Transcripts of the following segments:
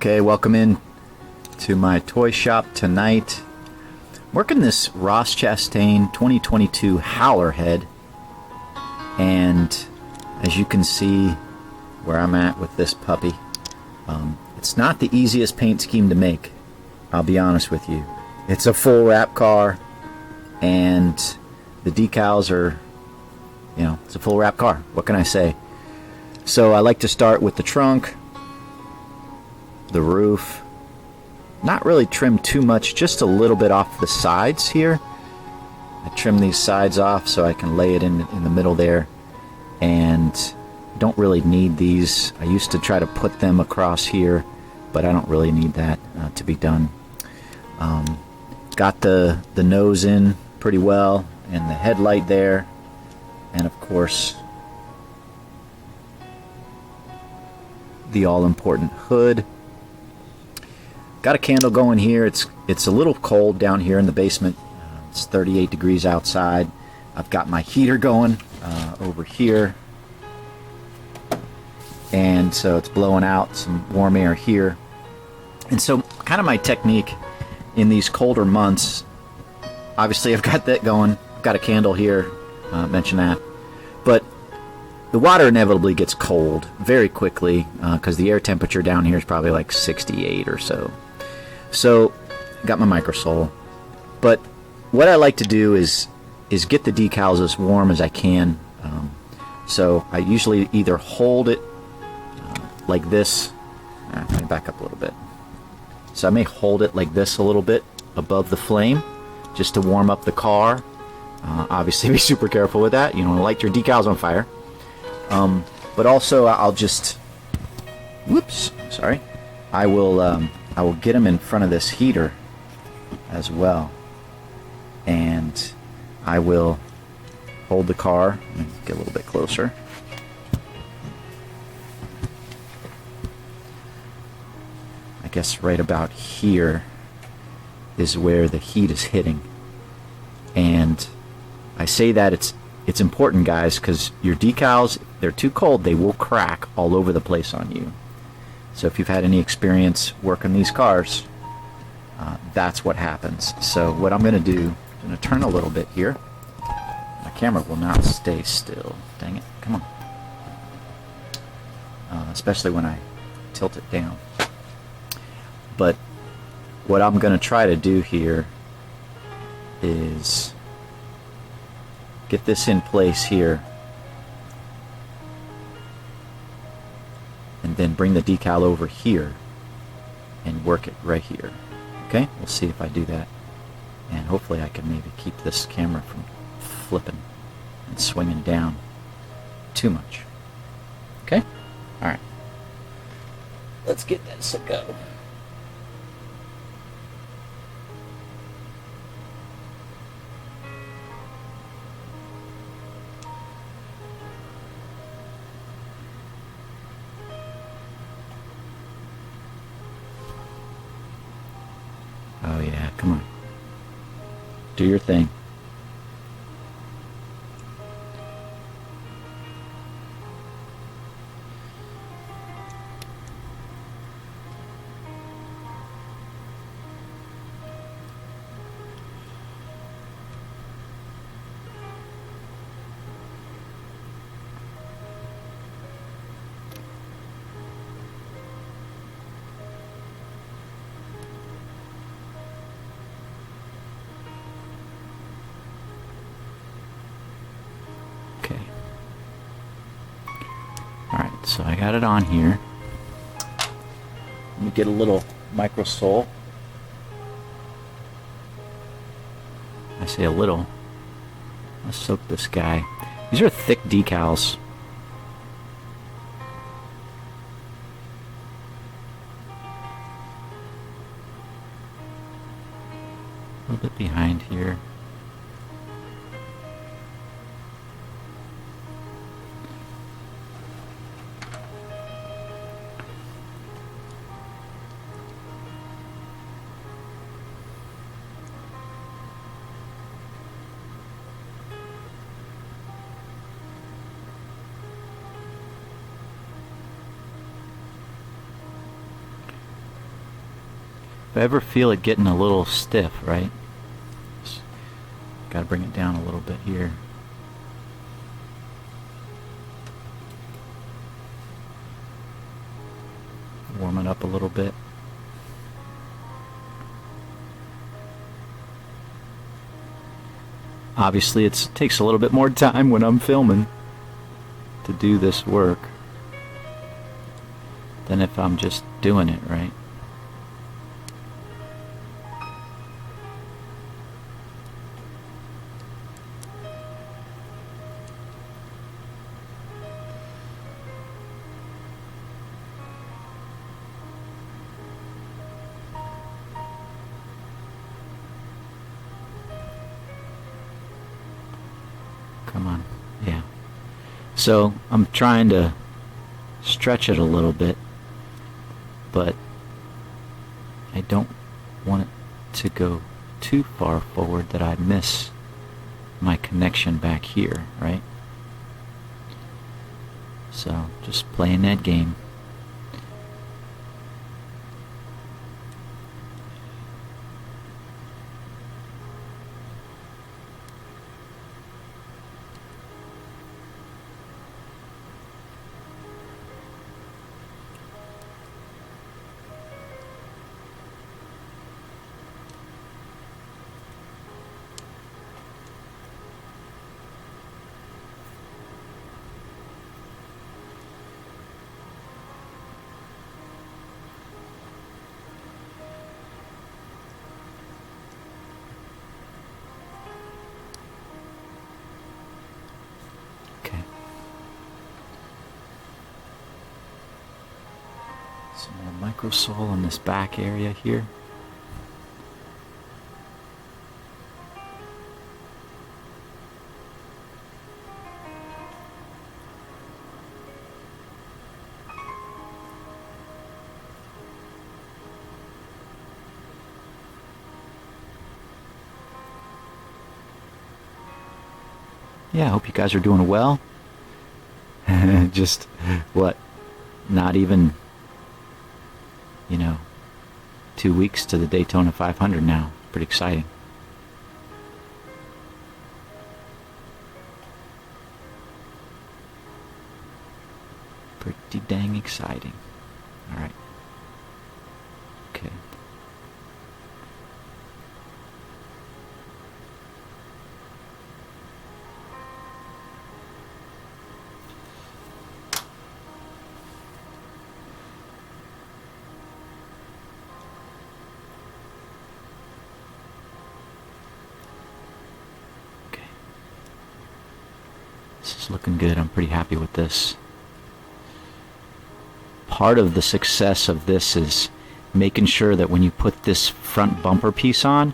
Okay, welcome in to my toy shop tonight. I'm working this Ross Chastain 2022 Howler head, and as you can see where I'm at with this puppy, it's not the easiest paint scheme to make, I'll be honest with you. It's a full wrap car, and the decals are, it's a full wrap car. What can I say? So I like to start with the trunk, the roof, not really trim too much, just a little bit off the sides here. I trim these sides off so I can lay it in the middle there, and don't really need these. I used to try to put them across here, but I don't really need that to be done. Got the nose in pretty well, and the headlight there, and of course the all-important hood. Got a candle going here. It's a little cold down here in the basement. It's 38 degrees outside. I've got my heater going over here, and so it's blowing out some warm air here. And so kind of my technique in these colder months, obviously I've got that going. I've got a candle here, mention that. But the water inevitably gets cold very quickly because the air temperature down here is probably like 68 or so. So, got my microsole. But what I like to do is get the decals as warm as I can. So I usually either hold it like this. Let me back up a little bit. So I may hold it like this a little bit above the flame just to warm up the car. Obviously be super careful with that. You don't want to light your decals on fire. But also I'll just, I will get them in front of this heater as well, and I will hold the car. Let me get a little bit closer. I guess right about here is where the heat is hitting, and I say that it's important, guys, because your decals, if they're too cold, they will crack all over the place on you. So if you've had any experience working these cars, that's what happens. So what I'm going to do, I'm going to turn a little bit here. My camera will not stay still. Dang it. Come on. Especially when I tilt it down. But what I'm going to try to do here is get this in place here, and then bring the decal over here and work it right here. Okay, we'll see if I do that, and hopefully I can maybe keep this camera from flipping and swinging down too much. Okay, all right, let's get this a go. Oh yeah, come on. Do your thing. Okay. Alright, so I got it on here. Let me get a little microsole. I say a little. Let's soak this guy. These are thick decals. A little bit behind here. If I ever feel it getting a little stiff, right? Just gotta bring it down a little bit here. Warm it up a little bit. Obviously, it takes a little bit more time when I'm filming to do this work than if I'm just doing it, right? Come on, yeah. So I'm trying to stretch it a little bit, but I don't want it to go too far forward that I miss my connection back here, right? So just playing that game. Some more microsole in this back area here. Yeah, I hope you guys are doing well. Just, what, not even, 2 weeks to the Daytona 500 now. Pretty exciting. Pretty dang exciting. All right. Okay. This is looking good. I'm pretty happy with this. Part of the success of this is making sure that when you put this front bumper piece on,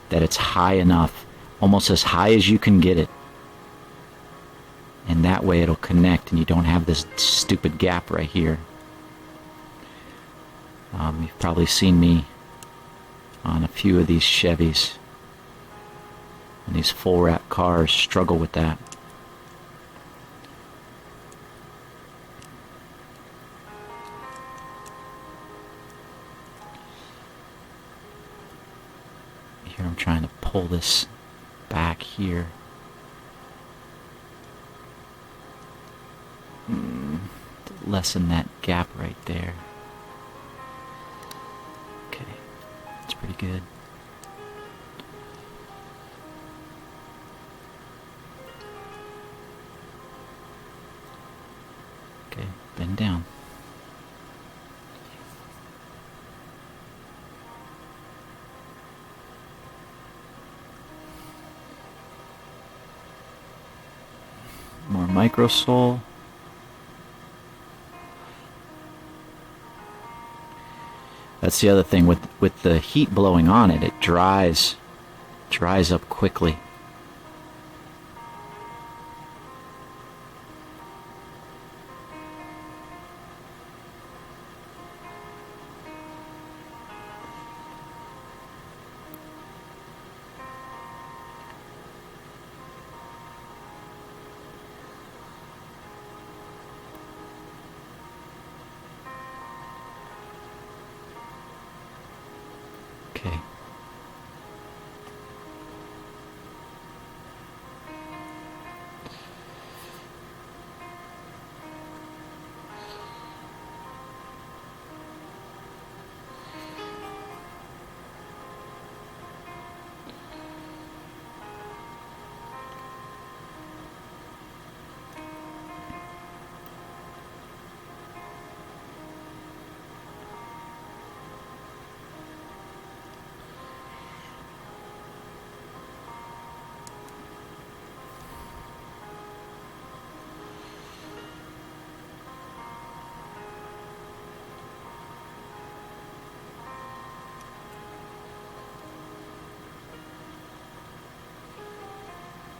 that it's high enough, almost as high as you can get it. And that way it'll connect and you don't have this stupid gap right here. You've probably seen me on a few of these Chevys. And these full wrap cars struggle with that. Here I'm trying to pull this back here. To lessen that gap right there. Okay, that's pretty good. Okay, bend down. More microsole. That's the other thing with the heat blowing on it, it dries up quickly. Okay.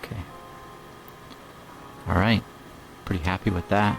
Okay. All right. Pretty happy with that.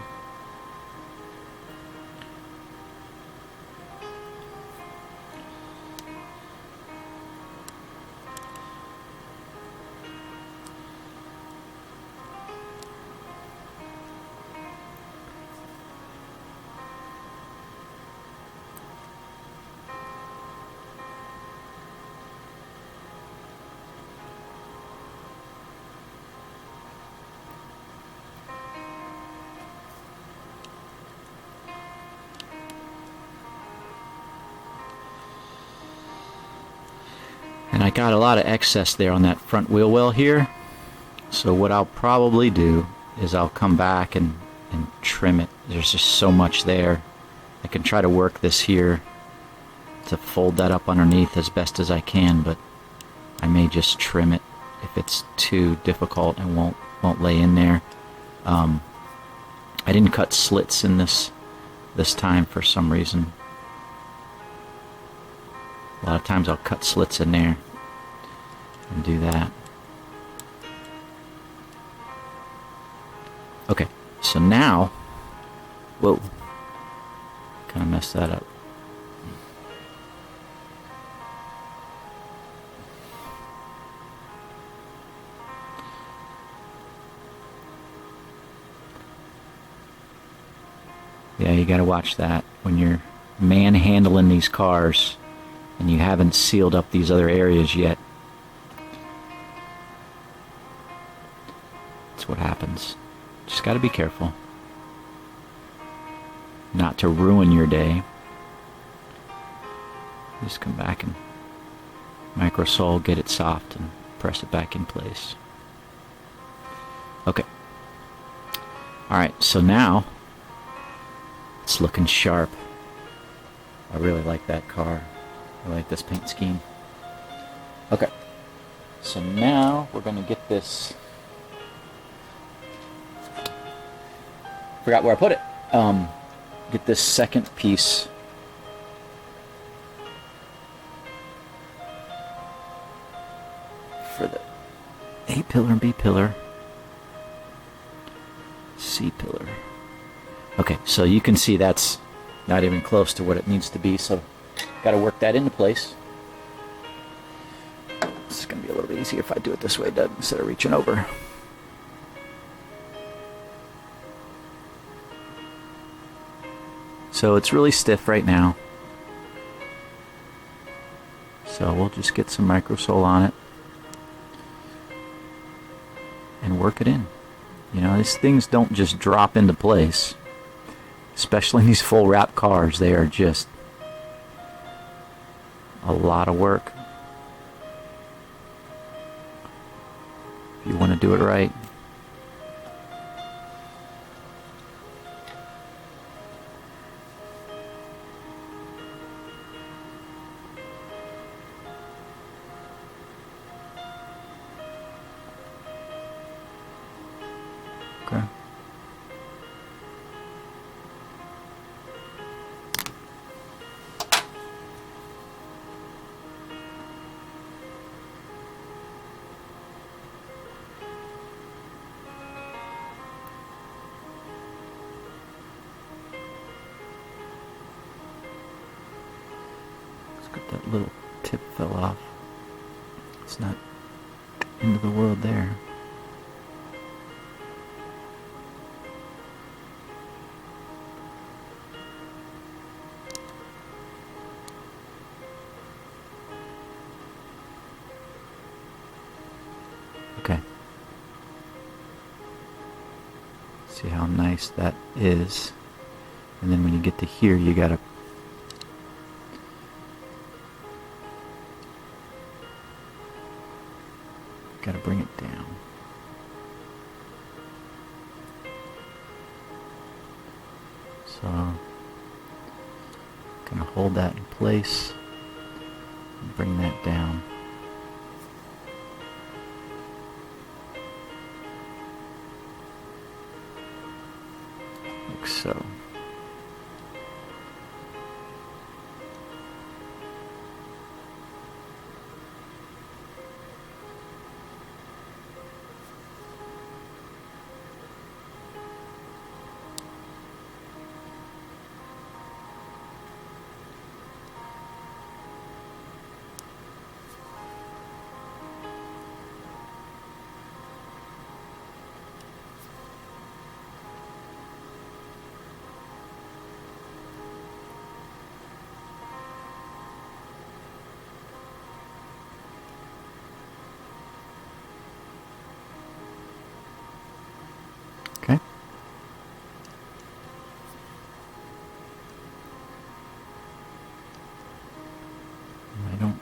And I got a lot of excess there on that front wheel well here. So what I'll probably do is I'll come back and trim it. There's just so much there. I can try to work this here to fold that up underneath as best as I can, but I may just trim it if it's too difficult and won't lay in there. I didn't cut slits in this time for some reason. A lot of times I'll cut slits in there and do that. Okay, so now, whoa, kind of messed that up. Yeah, you gotta watch that when you're manhandling these cars and you haven't sealed up these other areas yet. That's what happens. Just got to be careful not to ruin your day. Just come back and microsole, get it soft, and press it back in place. Okay. Alright, so now it's looking sharp. I really like that car. I like this paint scheme. Okay, so now we're going to get this. Forgot where I put it. Get this second piece for the A pillar and B pillar, C pillar. Okay, so you can see that's not even close to what it needs to be, so got to work that into place. This is going to be a little bit easier if I do it this way, Doug, instead of reaching over. So it's really stiff right now. So we'll just get some microsole on it and work it in. You know, these things don't just drop into place. Especially in these full wrap cars, they are just a lot of work. If you want to do it right. Okay. That little tip fell off. It's not end of the world there. See how nice that is. And then when you get to here, you gotta bring it down. So gonna hold that in place and bring that down. Like so. Okay. I don't.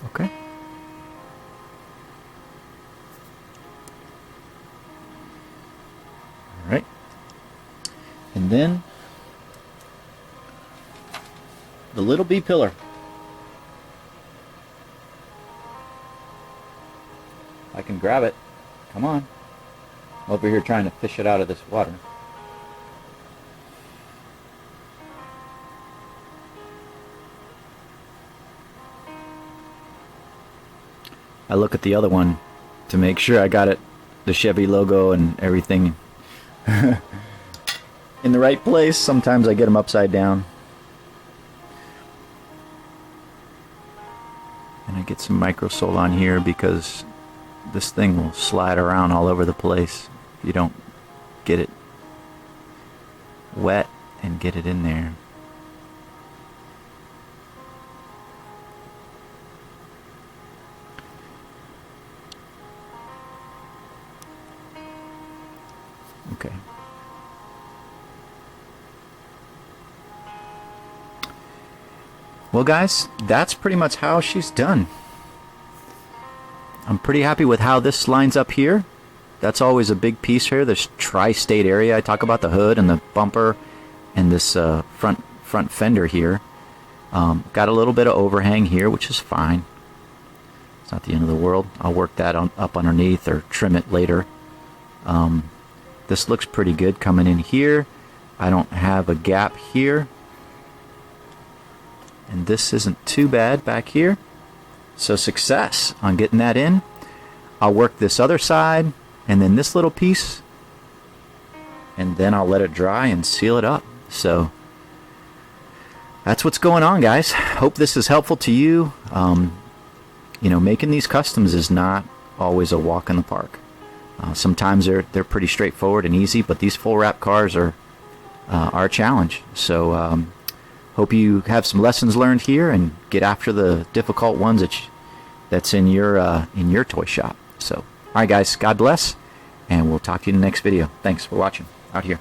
Okay. Alright. And then the little B pillar. I can grab it. Come on. I'm over here trying to fish it out of this water. I look at the other one to make sure I got it, the Chevy logo and everything in the right place. Sometimes I get them upside down. And I get some microsole on here because this thing will slide around all over the place if you don't get it wet and get it in there. Okay. Well, guys, that's pretty much how she's done. I'm pretty happy with how this lines up here. That's always a big piece here, this tri-state area. I talk about the hood and the bumper and this front fender here. Got a little bit of overhang here, which is fine. It's not the end of the world. I'll work that up underneath or trim it later. This looks pretty good coming in here. I don't have a gap here. And this isn't too bad back here. So success on getting that in. I'll work this other side and then this little piece. And then I'll let it dry and seal it up. So that's what's going on, guys. Hope this is helpful to you. You know, making these customs is not always a walk in the park. Sometimes they're pretty straightforward and easy, but these full wrap cars are a challenge. So hope you have some lessons learned here and get after the difficult ones that's in your toy shop. So, all right, guys, God bless, and we'll talk to you in the next video. Thanks for watching. Out here.